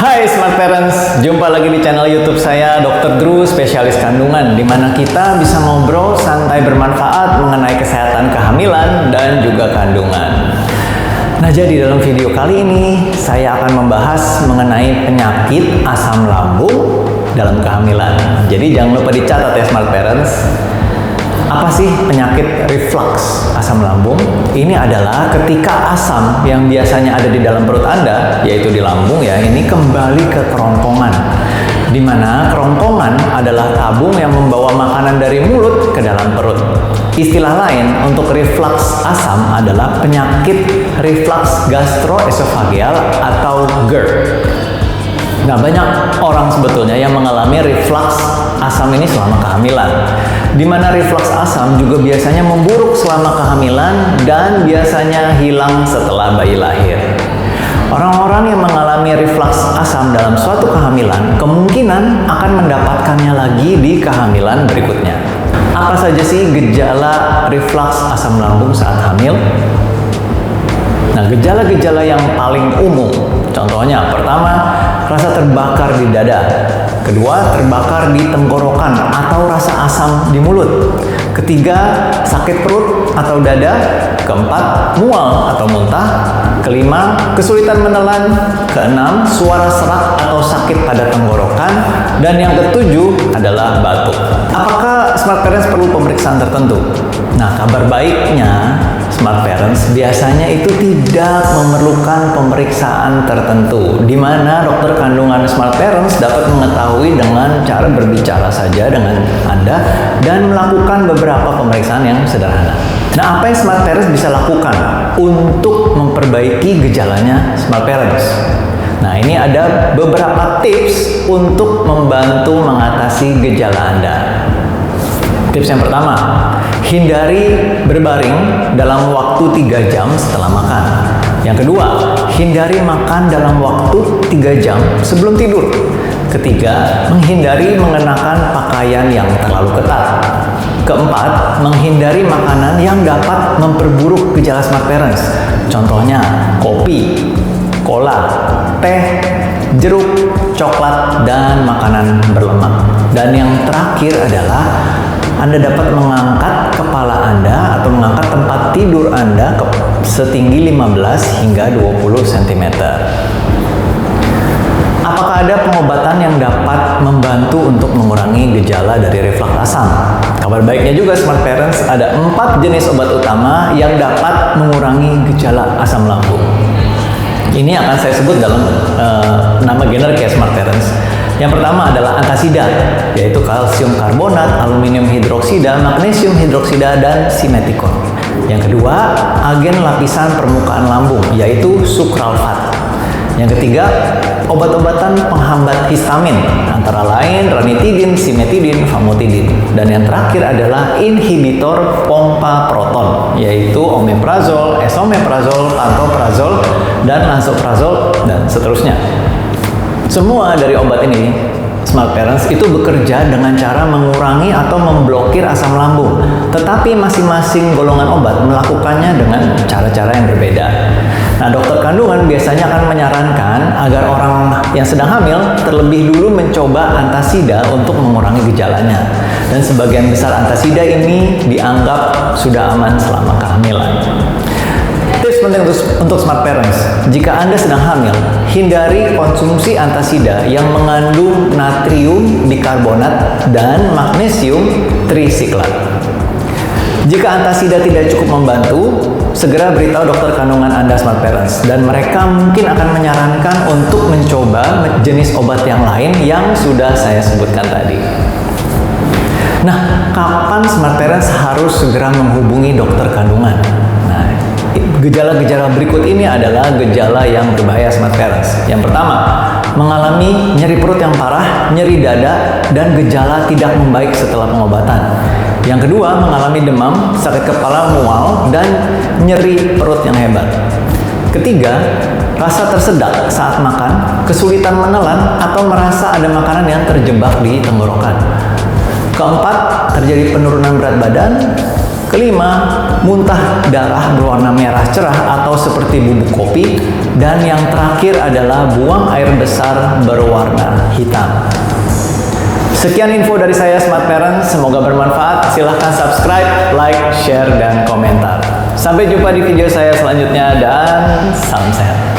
Hai Smart Parents, jumpa lagi di channel YouTube saya Dr. Drew, spesialis kandungan, di mana kita bisa ngobrol santai bermanfaat mengenai kesehatan kehamilan dan juga kandungan. Nah, jadi dalam video kali ini saya akan membahas mengenai penyakit asam lambung dalam kehamilan. Jadi jangan lupa dicatat ya Smart Parents. Apa sih penyakit reflux asam lambung? Ini adalah ketika asam yang biasanya ada di dalam perut Anda, yaitu di lambung ya, ini kembali ke kerongkongan. Di mana kerongkongan adalah tabung yang membawa makanan dari mulut ke dalam perut. Istilah lain untuk reflux asam adalah penyakit reflux gastroesophageal atau GERD. Nah, banyak orang sebetulnya yang mengalami reflux asam ini selama kehamilan, di mana reflux asam juga biasanya memburuk selama kehamilan dan biasanya hilang setelah bayi lahir. Orang-orang yang mengalami reflux asam dalam suatu kehamilan kemungkinan akan mendapatkannya lagi di kehamilan berikutnya. Apa saja sih gejala reflux asam lambung saat hamil? Nah, gejala-gejala yang paling umum, contohnya pertama, rasa terbakar di dada. Kedua, terbakar di tenggorokan atau rasa asam di mulut. Ketiga, sakit perut atau dada. Keempat, mual atau muntah. Kelima, kesulitan menelan. Keenam, suara serak atau sakit pada tenggorokan. Dan yang ketujuh adalah batuk. Apakah Smart Parents perlu pemeriksaan tertentu? Nah, kabar baiknya Smart Parents biasanya itu tidak memerlukan pemeriksaan tertentu, di mana dokter kandungan Smart Parents dapat mengetahui dengan cara berbicara saja dengan Anda dan melakukan beberapa pemeriksaan yang sederhana. Nah, apa yang Smart Parents bisa lakukan untuk memperbaiki gejalanya Smart Parents? Nah, ini ada beberapa tips untuk membantu mengatasi gejala Anda. Tips yang pertama, hindari berbaring dalam waktu 3 jam setelah makan. Yang kedua, hindari makan dalam waktu 3 jam sebelum tidur. Ketiga, menghindari mengenakan pakaian yang terlalu ketat. Keempat, menghindari makanan yang dapat memperburuk gejala Smart Parents. Contohnya, kopi, cola, teh, jeruk, coklat, dan makanan berlemak. Dan yang terakhir adalah Anda dapat mengangkat kepala Anda atau mengangkat tempat tidur Anda ke setinggi 15 hingga 20 cm. Apakah ada pengobatan yang dapat membantu untuk mengurangi gejala dari reflux asam? Kabar baiknya juga Smart Parents, ada 4 jenis obat utama yang dapat mengurangi gejala asam lambung. Ini akan saya sebut dalam nama generik ya Smart Parents. Yang pertama adalah antasida, yaitu kalsium karbonat, aluminium hidroksida, magnesium hidroksida, dan simetikon. Yang kedua, agen lapisan permukaan lambung, yaitu sukralfat. Yang ketiga, obat-obatan penghambat histamin, antara lain ranitidin, simetidin, famotidin. Dan yang terakhir adalah inhibitor pompa proton, yaitu omeprazol, esomeprazol, pantoprazol, dan lansoprazol, dan seterusnya. Semua dari obat ini, Smart Parents, itu bekerja dengan cara mengurangi atau memblokir asam lambung. Tetapi masing-masing golongan obat melakukannya dengan cara-cara yang berbeda. Nah, dokter kandungan biasanya akan menyarankan agar orang yang sedang hamil terlebih dulu mencoba antasida untuk mengurangi gejalanya. Dan sebagian besar antasida ini dianggap sudah aman selama kehamilan. Tips penting untuk Smart Parents, jika Anda sedang hamil, hindari konsumsi antasida yang mengandung natrium bikarbonat dan magnesium trisiklat. Jika antasida tidak cukup membantu, segera beritahu dokter kandungan Anda Smart Parents, dan mereka mungkin akan menyarankan untuk mencoba jenis obat yang lain yang sudah saya sebutkan tadi. Nah, kapan Smart Parents harus segera menghubungi dokter kandungan? Gejala-gejala berikut ini adalah gejala yang berbahaya Smart Parents. Yang pertama, mengalami nyeri perut yang parah, nyeri dada, dan gejala tidak membaik setelah pengobatan. Yang kedua, mengalami demam, sakit kepala, mual, dan nyeri perut yang hebat. Ketiga, rasa tersedak saat makan, kesulitan menelan, atau merasa ada makanan yang terjebak di tenggorokan. Keempat, terjadi penurunan berat badan. Kelima, muntah darah berwarna merah cerah atau seperti bubuk kopi, dan yang terakhir adalah buang air besar berwarna hitam. Sekian info dari saya Smart Parent, semoga bermanfaat. Silahkan subscribe, like, share, dan komentar. Sampai jumpa di video saya selanjutnya dan salam sehat.